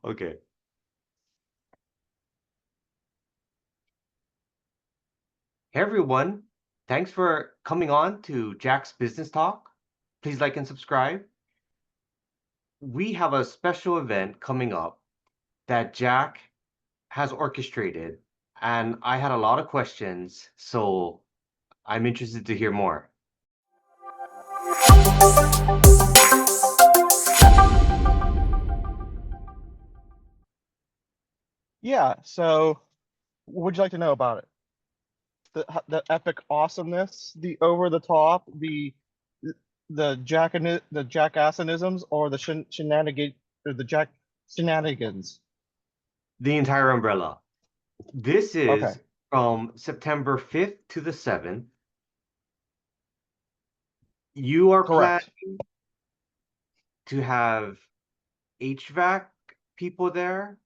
Okay. Hey everyone. Thanks for coming on to Jack's Business Talk. Please like and subscribe. We have a special event coming up that Jack has orchestrated, and I had a lot of questions, so I'm interested to hear more. Yeah, so what would you like to know about it? The epic awesomeness, the over the top, the jackassonisms, or the shenanigans, or the jack shenanigans. The entire umbrella. This Okay, is from September 5th to the 7th. You are correct. planning to have HVAC people there?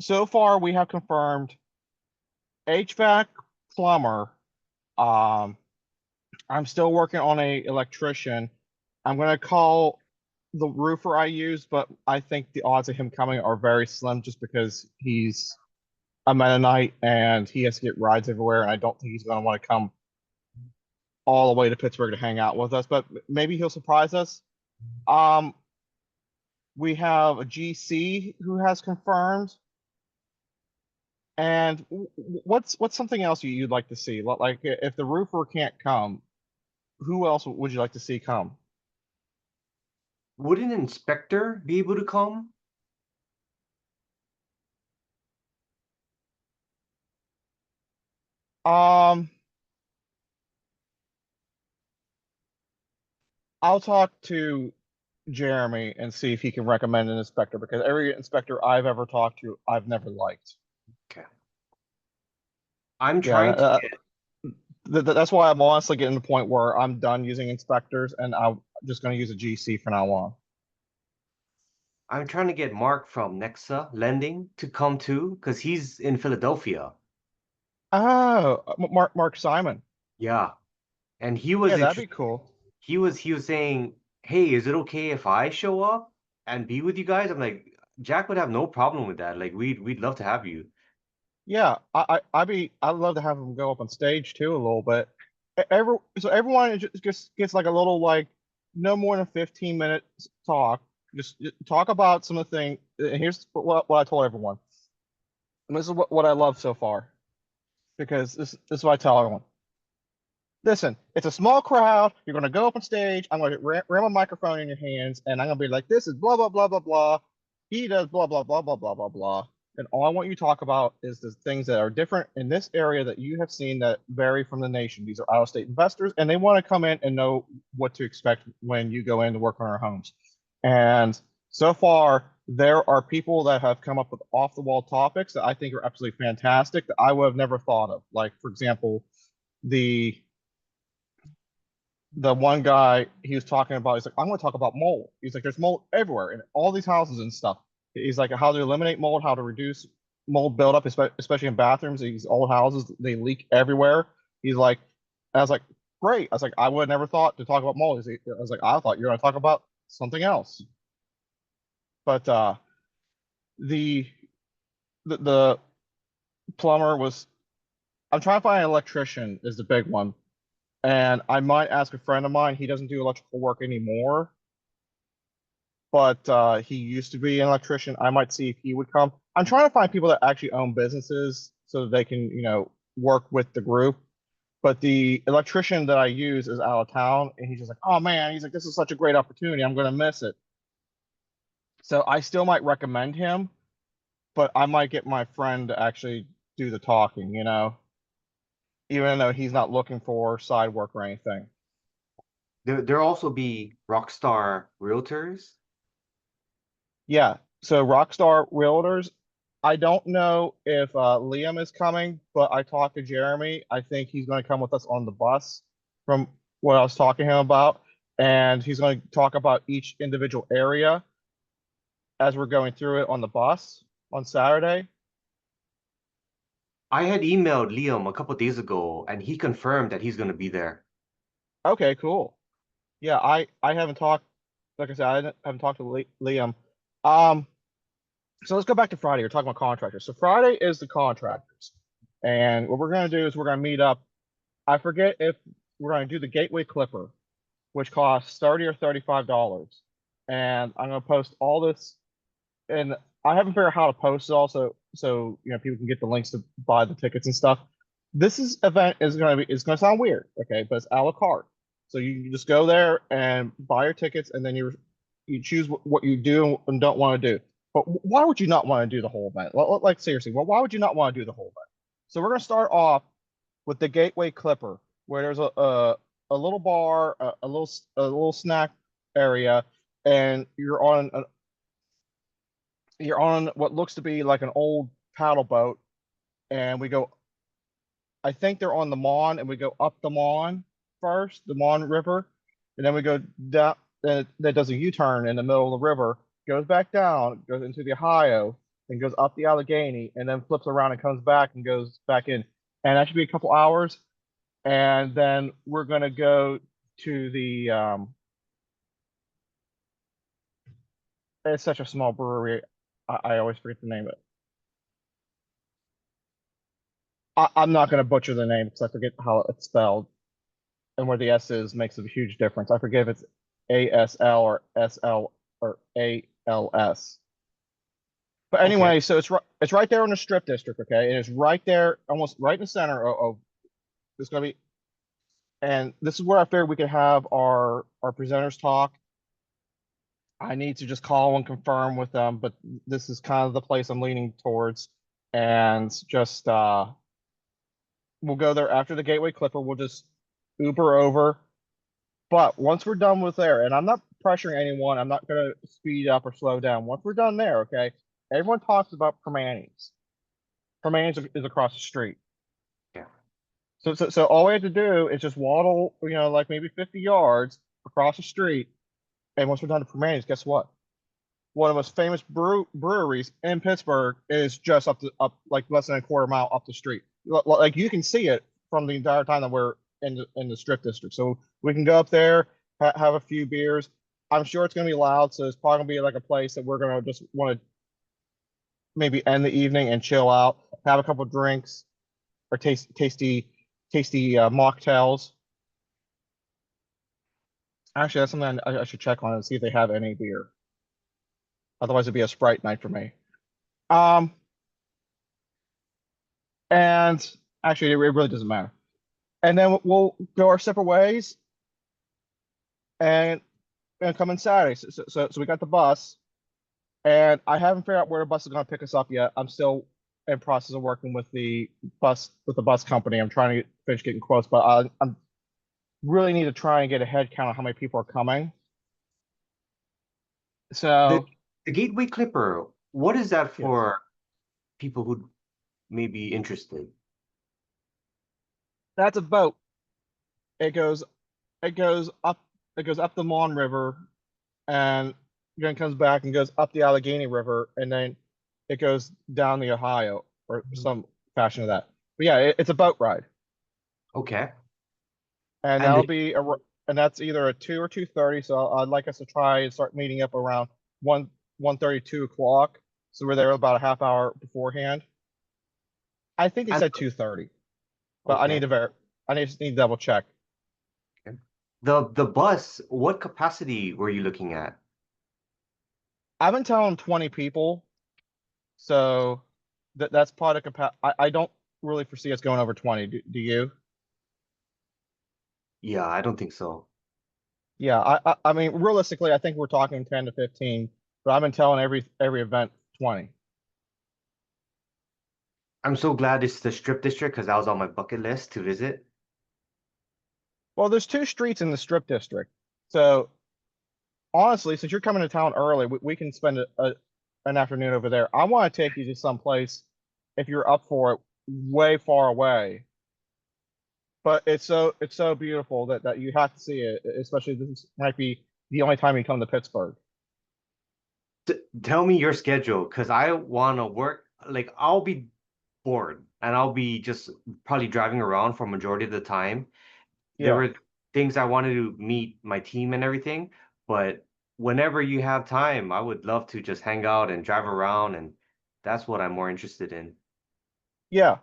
So far, we have confirmed HVAC, plumber. Um, I'm still working on a electrician. I'm gonna call the roofer I use, but I think the odds of him coming are very slim just because he's a Mennonite and he has to get rides everywhere, and I don't think he's going to want to come all the way to Pittsburgh to hang out with us, but maybe he'll surprise us. Um, we have a GC who has confirmed, and what's something else you'd like to see? Like if the roofer can't come, who else would you like to see come? Would an inspector be able to come? Um, I'll talk to Jeremy and see if he can recommend an inspector because every inspector I've ever talked to, I've never liked. Okay. I'm Yeah, trying to get that's why I'm honestly getting to the point where I'm done using inspectors and I'm just going to use a GC from now on. I'm trying to get Mark from Nexa Lending to come too, because he's in Philadelphia. Oh, Mark Simon. Yeah. And he Yeah, was that'd be interested. cool. He was saying, "Hey, is it okay if I show up and be with you guys?" I'm like, Jack would have no problem with that. Like we'd love to have you. Yeah, I'd love to have him go up on stage too a little bit. So everyone just gets like a little like no more than 15 minutes talk. Just talk about some of the things. And here's what I told everyone. And this is what I love so far because this is what I tell everyone. Listen, it's a small crowd. You're going to go up on stage. I'm going to ram a microphone in your hands, and I'm going to be like, this is blah, blah, blah, blah, blah. He does blah, blah, blah, blah, blah, blah, blah. And all I want you to talk about is the things that are different in this area that you have seen that vary from the nation. These are out-of-state investors, and they want to come in and know what to expect when you go in to work on our homes. And so far, there are people that have come up with off-the-wall topics that I think are absolutely fantastic that I would have never thought of. Like, for example, the the one guy he was talking about, he's like, I'm going to talk about mold. He's like, there's mold everywhere in all these houses and stuff. He's like, how to eliminate mold, how to reduce mold buildup, especially in bathrooms. These old houses, they leak everywhere. He's like, I was like, great. I was like, I would have never thought to talk about mold. I was like, I thought you were going to talk about something else. But the, the plumber was, I'm trying to find an electrician is the big one. And I might ask a friend of mine. He doesn't do electrical work anymore, but he used to be an electrician. I might see if he would come. I'm trying to find people that actually own businesses so that they can, work with the group. But the electrician that I use is out of town, and he's just like, "Oh man," he's like, "This is such a great opportunity. I'm going to miss it." So I still might recommend him, but I might get my friend to actually do the talking, even though he's not looking for side work or anything. There'll also be Rockstar Realtors. Yeah. So Rockstar Realtors, I don't know if Liam is coming, but I talked to Jeremy. I think he's going to come with us on the bus from what I was talking to him about. And he's going to talk about each individual area as we're going through it on the bus on Saturday. I had emailed Liam a couple days ago, and he confirmed that he's going to be there. Okay, cool. Yeah, I haven't talked, like I said, I haven't talked to Liam. Um, so let's go back to Friday. We're talking about contractors. So Friday is the contractors, and what we're gonna do is we're gonna meet up. I forget if we're gonna do the Gateway Clipper, which costs $30 or $35, and I'm gonna post all this. And I haven't figured out how to post it also, so people can get the links to buy the tickets and stuff. Event is gonna sound weird, okay, but it's a la carte. So you just go there and buy your tickets, and then you choose what you do and don't want to do. But why would you not want to do the whole event? Like seriously, well, why would you not want to do the whole event? So we're gonna start off with the Gateway Clipper, where there's a little bar, a little snack area, and you're on what looks to be like an old paddle boat, and we go. I think they're on the Mon, and we go up the Mon first, the Mon River, and then we go down. That does a U-turn in the middle of the river, goes back down, goes into the Ohio, and goes up the Allegheny, and then flips around and comes back and goes back in. And that should be a couple hours. And then we're gonna go to the it's such a small brewery. I always forget the name of it. I'm not gonna butcher the name because I forget how it's spelled, and where the S is makes a huge difference. I forget if it's ASL or SL or ALS. But Okay. anyway, so it's right there in the Strip District, okay? And it's right there, almost right in the center of it's gonna be. And this is where I figured we could have our presenters talk. I need to just call and confirm with them, but this is kind of the place I'm leaning towards. And just we'll go there after the Gateway Clipper. We'll just Uber over. But once we're done with there, and I'm not pressuring anyone, I'm not gonna speed up or slow down. Once we're done there, okay, everyone talks about Permanis. Permanis is across the street. Yeah. So all we have to do is just waddle, like maybe 50 yards across the street. And once we're done to Permanis, guess what? One of the most famous breweries in Pittsburgh is just up like less than a quarter mile up the street. Like you can see it from the entire time that we're in the Strip District. So we can go up there, have a few beers. I'm sure it's gonna be loud, so it's probably gonna be like a place that we're gonna just want to maybe end the evening and chill out, have a couple drinks or tasty mocktails. Actually, that's something I should check on and see if they have any beer. Otherwise, it'd be a Sprite night for me. Um, and actually, it really doesn't matter. And then we'll go our separate ways and, come in Saturday. So we got the bus, and I haven't figured out where the bus is going to pick us up yet. I'm still in process of working with the bus company. I'm trying to finish getting quotes, but I'm really need to try and get a head count of how many people are coming. The So the Gateway Clipper, what is that yes, for people who may be interested? that's a boat. It goes it goes up it goes up the Mon River, and then comes back and goes up the Allegheny River, and then it goes down the Ohio or some fashion of that. But yeah, it's a boat ride, Okay. and And that'll the be and that's either a 2 or 2:30. So I'd like us to try and start meeting up around 1:30, 2 o'clock. So we're there about a half hour beforehand. I think they and said 2:30, but I need okay. to just need to double check. Okay. The bus, what capacity were you looking at? I've been telling 20 people, so that's part of capacity. I don't really foresee us going over 20. Do you? Yeah, I don't think so. Yeah, I mean, realistically, I think we're talking 10 to 15, but I've been telling every event 20. I'm so glad it's the Strip District because that was on my bucket list to visit. Well, there's two streets in the Strip District. So honestly, since you're coming to town early, we can spend an afternoon over there. I want to take you to some place, if you're up for it, way far away. But it's so beautiful that you have to see it, especially this might be the only time you come to Pittsburgh. T Tell me your schedule because I want to work. Like, I'll be bored and I'll be just probably driving around for a majority of the time. There Yeah. were things I wanted to meet my team and everything, but whenever you have time, I would love to just hang out and drive around, and that's what I'm more interested in. Yeah.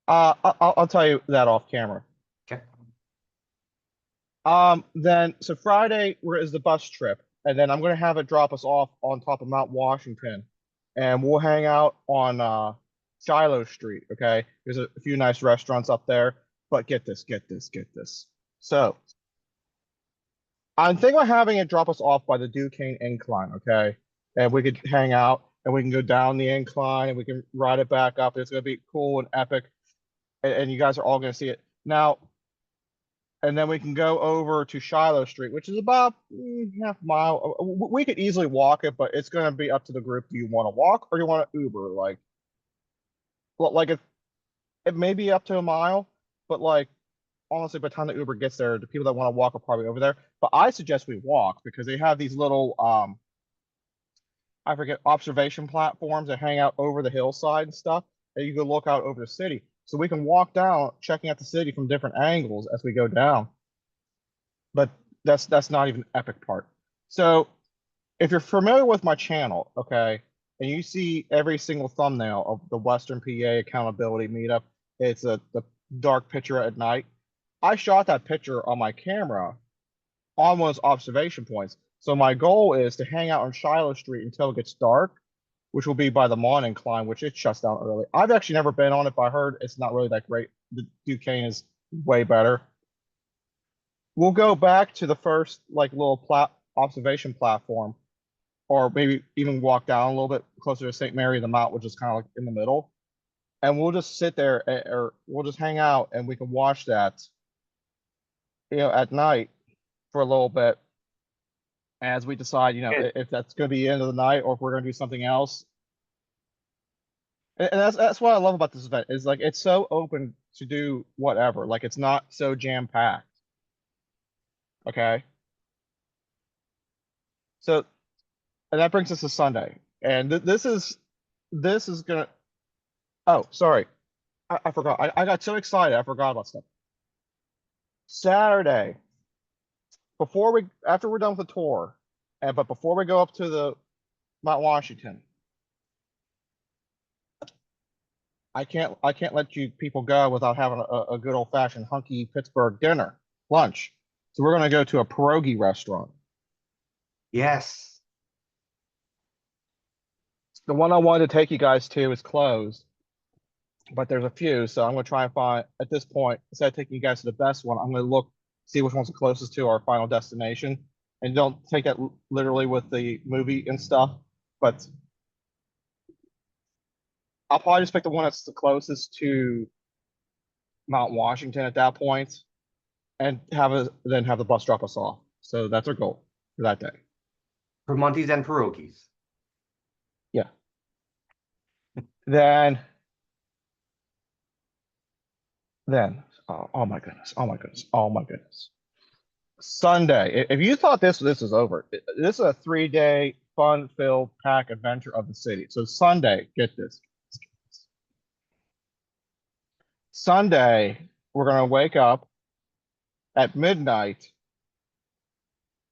I'll tell you that off camera. Okay. Then so Friday is the bus trip, and then I'm gonna have it drop us off on top of Mount Washington, and we'll hang out on Shiloh Street. Okay, there's a few nice restaurants up there, but get this. So I'm thinking about having it drop us off by the Duquesne Incline. Okay, and we could hang out, and we can go down the incline, and we can ride it back up. It's gonna be cool and epic, and you guys are all gonna see it now. And then we can go over to Shiloh Street, which is about half mile. We could easily walk it, but it's going to be up to the group. Do you want to walk or you want to Uber? Like, well, like it may be up to a mile, but like honestly, by the time the Uber gets there, the people that want to walk are probably over there. But I suggest we walk because they have these little I forget, observation platforms that hang out over the hillside and stuff, and you can look out over the city. So we can walk down, checking out the city from different angles as we go down. But that's not even the epic part. So if you're familiar with my channel, okay, and you see every single thumbnail of the Western PA Accountability Meetup, it's the dark picture at night. I shot that picture on my camera on one of those observation points. So my goal is to hang out on Shiloh Street until it gets dark, which will be by the Mon Incline, which it shuts down early. I've actually never been on it, but I heard it's not really that great. The Duquesne is way better. We'll go back to the first like little observation platform, or maybe even walk down a little bit closer to St. Mary of the Mount, which is kind of like in the middle. And we'll just sit there, or we'll just hang out, and we can watch that, at night for a little bit as we decide, Good. if that's going to be the end of the night or if we're going to do something else. And that's what I love about this event is like it's so open to do whatever. Like it's not so jam packed. Okay. So, and that brings us to Sunday, and this is gonna. Oh, sorry, I forgot. I got so excited, I forgot about stuff. Saturday, after we're done with the tour, but before we go up to the Mount Washington, I can't let you people go without having a good old fashioned hunky Pittsburgh lunch. So we're gonna go to a pierogi restaurant. Yes. The one I wanted to take you guys to is closed, but there's a few. So I'm gonna try and find at this point, instead of taking you guys to the best one, I'm gonna look, see which one's the closest to our final destination. And don't take that literally with the movie and stuff, but I'll probably just pick the one that's the closest to Mount Washington at that point, and then have the bus drop us off. So that's our goal for that day. Permontes and pierogies. Yeah. Then, oh my goodness, oh my goodness, oh my goodness. Sunday. If you thought this is over, this is a 3-day fun-filled pack adventure of the city. So Sunday, get this. Sunday, we're gonna wake up at midnight.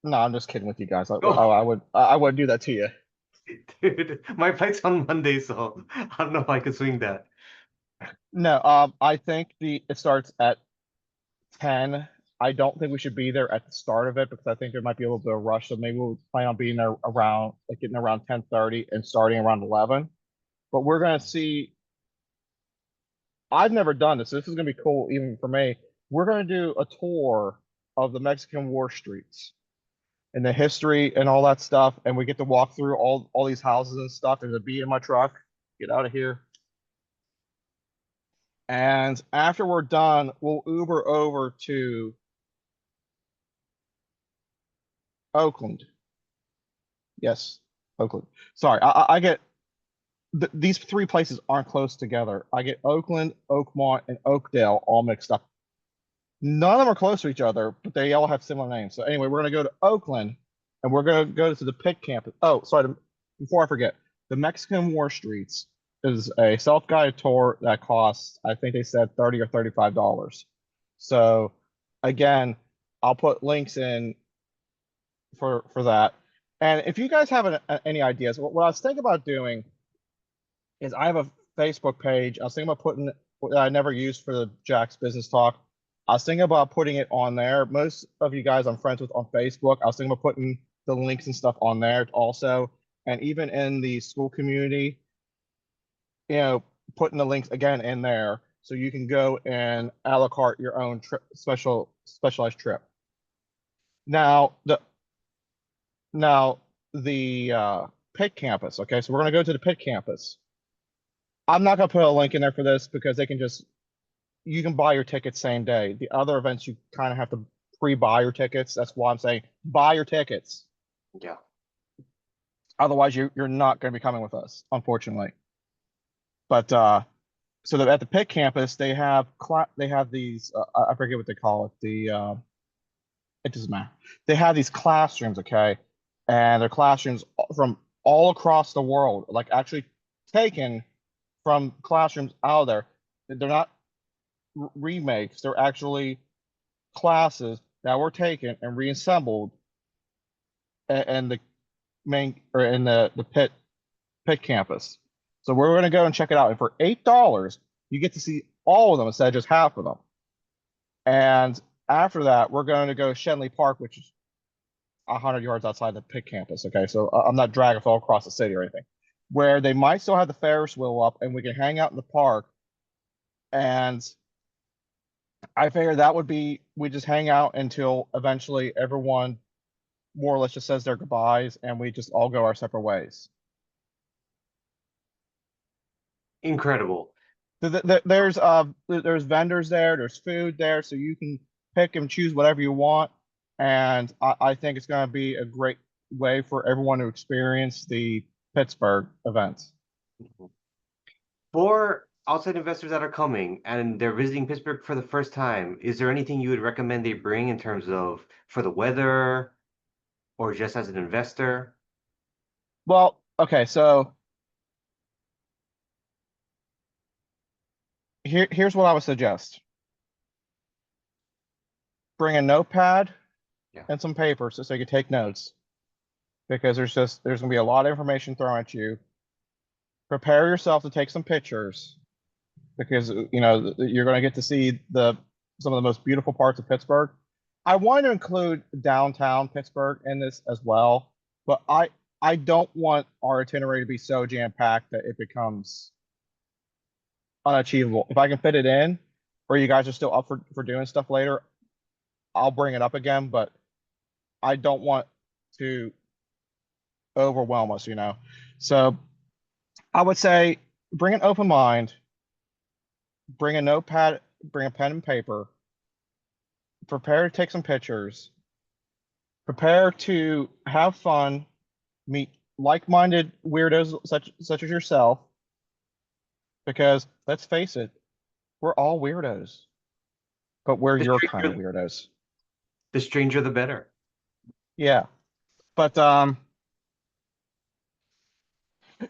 No, I'm just kidding with you guys. Oh, I would do that to you. dude, my flight's on Monday, so I don't know if I could swing that. No, I think it starts at 10. I don't think we should be there at the start of it because I think there might be a little bit of rush. So maybe we'll plan on being there around like getting around 10:30 and starting around 11. But we're gonna see. I've never done this. This is gonna be cool even for me. We're gonna do a tour of the Mexican War streets and the history and all that stuff, and we get to walk through all these houses and stuff. There's a bee in my truck. Get out of here. And after we're done, we'll Uber over to Oakland. Yes, Oakland. Sorry, I get these three places aren't close together. I get Oakland, Oakmont, and Oakdale all mixed up. None of them are close to each other, but they all have similar names. So anyway, we're gonna go to Oakland, and we're gonna go to the Pitt campus. Oh, sorry, before I forget, the Mexican War Streets is a self-guided tour that costs, I think they said $30 or $35. So again, I'll put links in for that. And if you guys have any ideas, what I was thinking about doing is I have a Facebook page. I was thinking about putting that I never used for the Jack's Business Talk. I was thinking about putting it on there. Most of you guys I'm friends with on Facebook. I was thinking about putting the links and stuff on there also, and even in the school community, putting the links again in there so you can go and a la carte your own specialized trip. Now the Pitt campus. Okay, so we're gonna go to the Pitt campus. I'm not gonna put a link in there for this because you can buy your tickets same day. The other events you kind of have to pre-buy your tickets. That's why I'm saying buy your tickets. Yeah. Otherwise, you're not going to be coming with us, unfortunately. But so that at the Pitt campus, they have these I forget what they call it. It doesn't matter. They have these classrooms, okay, and they're classrooms from all across the world, like actually taken from classrooms out of there. They're not remakes. They're actually classes that were taken and reassembled in the main or in the Pitt campus. So we're going to go and check it out. And for $8, you get to see all of them instead of just half of them. And after that, we're going to go to Shenley Park, which is 100 yards outside the Pitt campus. Okay, so I'm not dragging us all across the city or anything. Where they might still have the Ferris wheel up, and we can hang out in the park. And I figure that would be we just hang out until eventually everyone more or less just says their goodbyes, and we just all go our separate ways. Incredible. There's vendors there, there's food there, so you can pick and choose whatever you want. And I think it's going to be a great way for everyone to experience the Pittsburgh event. For outside investors that are coming and they're visiting Pittsburgh for the first time, is there anything you would recommend they bring in terms of for the weather or just as an investor? Well, okay, so here's what I would suggest. Bring a notepad Yeah. and some paper so you can take notes, because there's going to be a lot of information thrown at you. Prepare yourself to take some pictures, because you're going to get to see some of the most beautiful parts of Pittsburgh. I want to include downtown Pittsburgh in this as well, but I don't want our itinerary to be so jam-packed that it becomes unachievable. If I can fit it in, or you guys are still up for doing stuff later, I'll bring it up again, but I don't want to overwhelm us, So I would say bring an open mind, bring a notepad, bring a pen and paper, prepare to take some pictures, prepare to have fun, meet like-minded weirdos such as yourself, because let's face it, we're all weirdos, but we're The your kind of stranger, weirdos. the stranger, the better. Yeah. But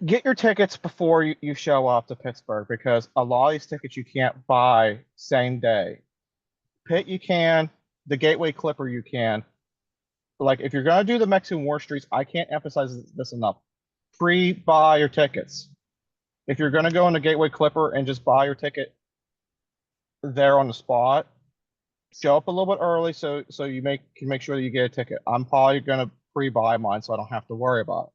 get your tickets before you show up to Pittsburgh, because a lot of these tickets you can't buy same day. Pitt you can, the Gateway Clipper you can. Like if you're gonna do the Mexican War Streets, I can't emphasize this enough. Pre-buy your tickets. If you're gonna go on the Gateway Clipper and just buy your ticket there on the spot, show up a little bit early so you can make sure that you get a ticket. I'm probably gonna pre-buy mine so I don't have to worry about it.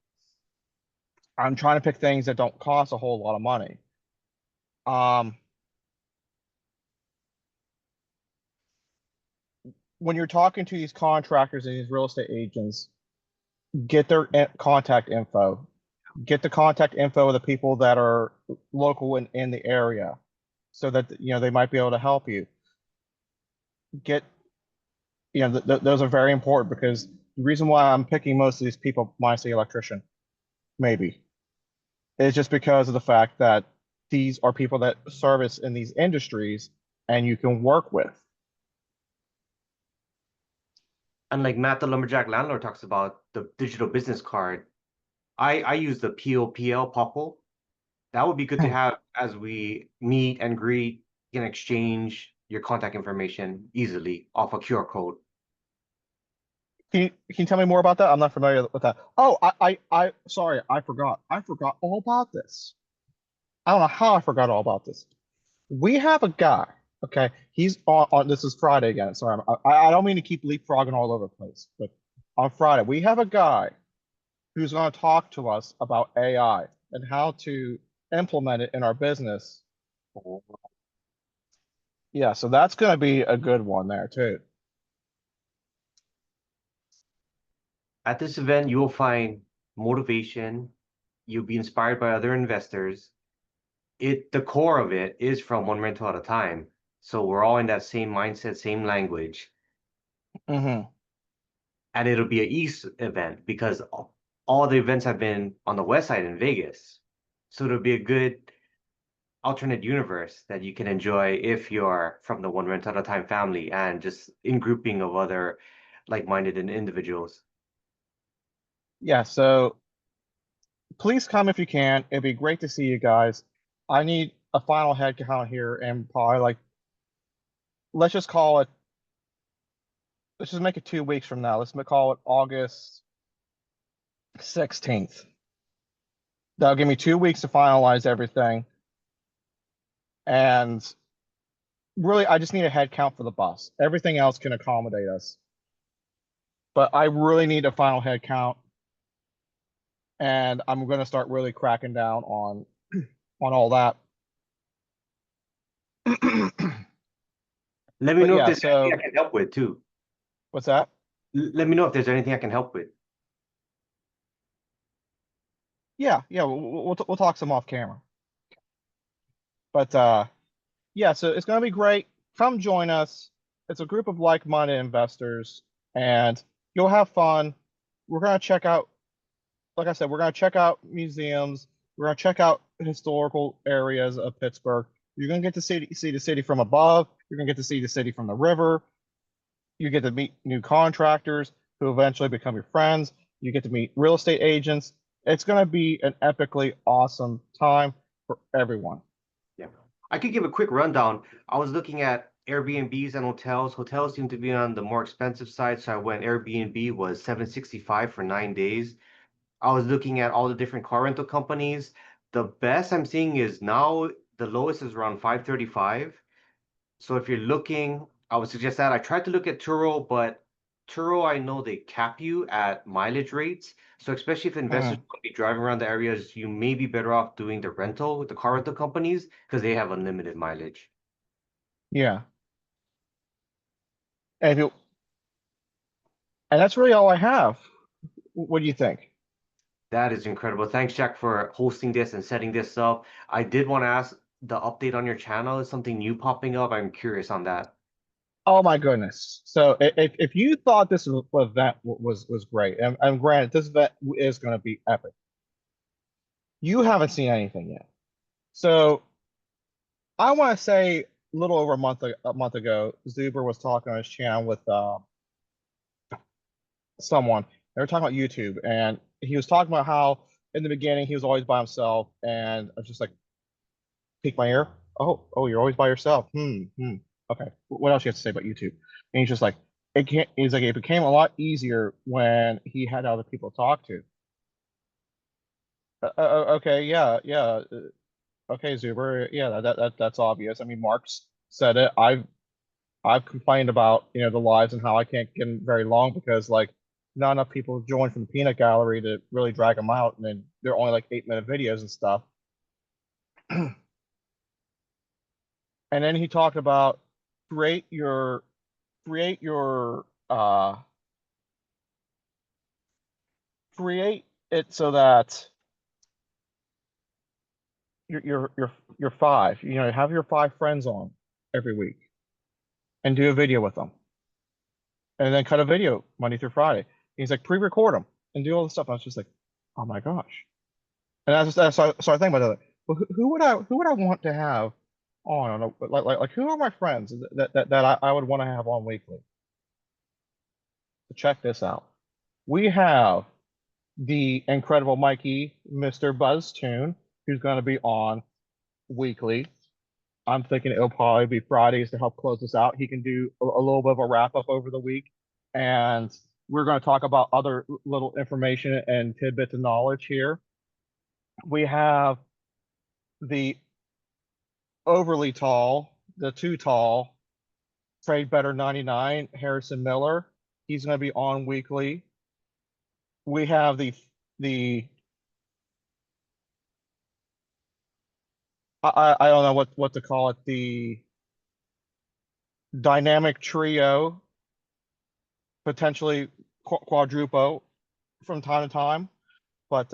I'm trying to pick things that don't cost a whole lot of money. When you're talking to these contractors and these real estate agents, get their contact info. Get the contact info of the people that are local in the area, so that they might be able to help you. Get those are very important, because the reason why I'm picking most of these people, minus the electrician, maybe, is just because of the fact that these are people that service in these industries and you can work with. And like Matt, the lumberjack landlord, talks about the digital business card. I use the POPL Popple. That would be good to have as we meet and greet. You can exchange your contact information easily off a QR code. Can you tell me more about that? I'm not familiar with that. Oh, sorry, I forgot. I forgot all about this. I don't know how I forgot all about this. We have a guy, okay? He's on this is Friday again. Sorry, I don't mean to keep leapfrogging all over the place, but on Friday, we have a guy who's going to talk to us about AI and how to implement it in our business. Yeah, so that's going to be a good one there too. At this event, you will find motivation. You'll be inspired by other investors. The core of it is from one rental at a time. So we're all in that same mindset, same language. Hmm. And it'll be an East event because all the events have been on the West side in Vegas. So it'll be a good alternate universe that you can enjoy if you're from the one rent at a time family and just in grouping of other like-minded individuals. Yeah, so please come if you can. It'd be great to see you guys. I need a final head count here and probably like let's just call it let's just make it 2 weeks from now. Let's call it August 16th. That'll give me 2 weeks to finalize everything. And really, I just need a head count for the bus. Everything else can accommodate us. But I really need a final head count. And I'm going to start really cracking down on all that. Let me But know if yeah, there's anything so I can help with too. what's that? Let me know if there's anything I can help with. Yeah, yeah, we'll talk some off camera. But yeah, so it's going to be great. Come join us. It's a group of like-minded investors, and you'll have fun. We're going to check out, like I said, we're going to check out museums. We're going to check out historical areas of Pittsburgh. You're going to get to see the city from above. You're going to get to see the city from the river. You get to meet new contractors who eventually become your friends. You get to meet real estate agents. It's going to be an epically awesome time for everyone. Yeah. I could give a quick rundown. I was looking at Airbnbs and hotels. Hotels seem to be on the more expensive side, so I went Airbnb was 765 for 9 days. I was looking at all the different car rental companies. The best I'm seeing is now the lowest is around 535. So if you're looking, I would suggest that. I tried to look at Turo, but Turo, I know they cap you at mileage rates. So especially if investors Mhm. will be driving around the areas, you may be better off doing the rental with the car rental companies because they have unlimited mileage. Yeah. And if you, and that's really all I have. What do you think? That is incredible. Thanks, Jack, for hosting this and setting this up. I did want to ask the update on your channel. Is something new popping up? I'm curious on that. Oh my goodness. So if you thought this event was great, and granted, this event is going to be epic, you haven't seen anything yet. So I want to say a little over a month ago, Zuber was talking on his channel with someone. They were talking about YouTube, and he was talking about how in the beginning he was always by himself, and I was just like, pique my ear. Oh, you're always by yourself. Hmm. Okay. What else you have to say about YouTube? And he's just like, it can't. He's like, it became a lot easier when he had other people to talk to. Okay, yeah. Okay, Zuber, yeah, that's obvious. I mean, Mark's said it. I've complained about the lives and how I can't get them very long because like not enough people join from the peanut gallery to really drag them out, and then they're only like 8 minute videos and stuff. And then he talked about create your create your create it so that you're five. Have your five friends on every week and do a video with them, and then cut a video Monday through Friday. He's like pre-record them and do all this stuff. I was just like, oh my gosh. And so I think about it. Well, who would I want to have on like who are my friends that I would want to have on weekly? So check this out. We have the incredible Mikey, Mr. Buzz Tune, who's going to be on weekly. I'm thinking it'll probably be Fridays to help close this out. He can do a little bit of a wrap up over the week, and we're going to talk about other little information and tidbits of knowledge here. We have the overly tall, the too tall, Trade Better 99, Harrison Miller. He's going to be on weekly. We have the I don't know what to call it, the dynamic trio, potentially quadruple from time to time, but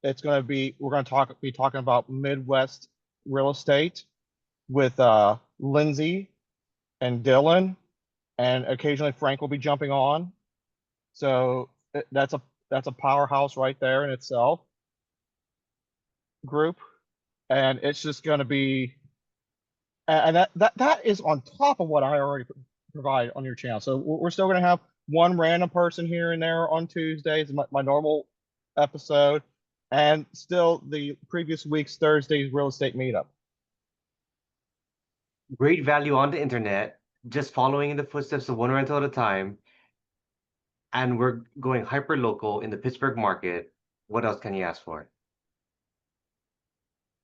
it's going to be, we're going to be talking about Midwest real estate with Lindsay and Dylan, and occasionally Frank will be jumping on. So that's a powerhouse right there in itself, group, and it's just going to be, and that is on top of what I already provide on your channel. So we're still going to have one random person here and there on Tuesdays, my normal episode, and still the previous week's Thursday's real estate meetup. Great value on the internet, just following in the footsteps of one rental at a time. And we're going hyper local in the Pittsburgh market. What else can you ask for?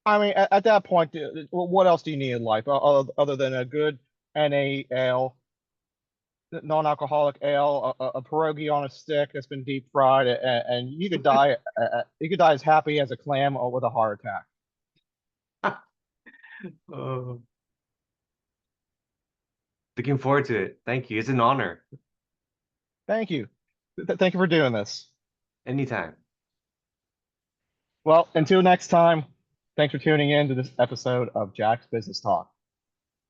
I mean, at that point, what else do you need in life other than a good NA non-alcoholic ale, a pierogi on a stick that's been deep fried, and you could die. You could die as happy as a clam or with a heart attack. Looking forward to it. Thank you. It's an honor. Thank you. Thank you for doing this. Anytime. Well, until next time, thanks for tuning in to this episode of Jack's Business Talk.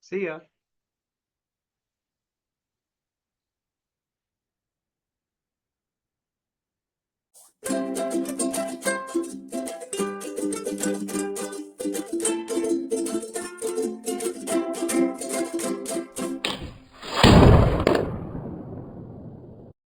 See ya.